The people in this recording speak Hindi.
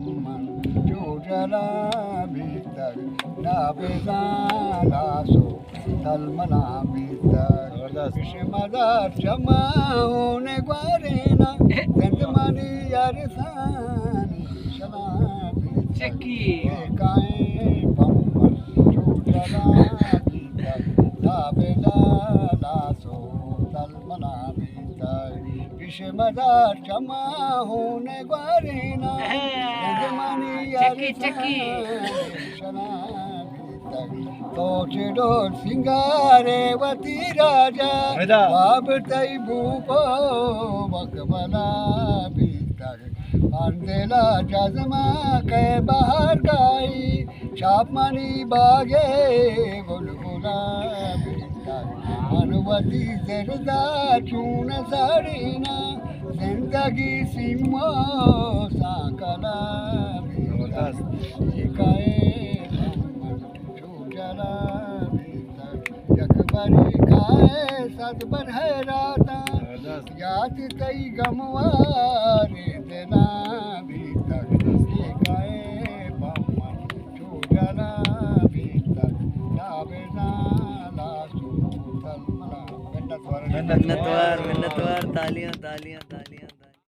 बम्मन चूजला भीतर ना बेजाला सो तलमना भीतर विषमदार जमा होने ग्वारेना जंदमानी यारसानी शला भीतर काए बम्मन चूजला भीतर ना बेजाला सो तलमना भीतर विषमदार जमा होने ग्वारेना जंदमानी यारसानी तो चिडोर सिंगारे वती राजा बाब तई भूपो मकबला भीतर अंधेला जजमा के बाहर गाई छापमानी बागे बुलबुला भीतर अनुवती जरदा चून साड़ीना जिंदगी सिमो साकला भीतर काए सद बरहराता याद कई गमवारे देना भीतर काए बम्मन चूजला भीतर जावे ना सू तलमला मिन्नतवार तालियां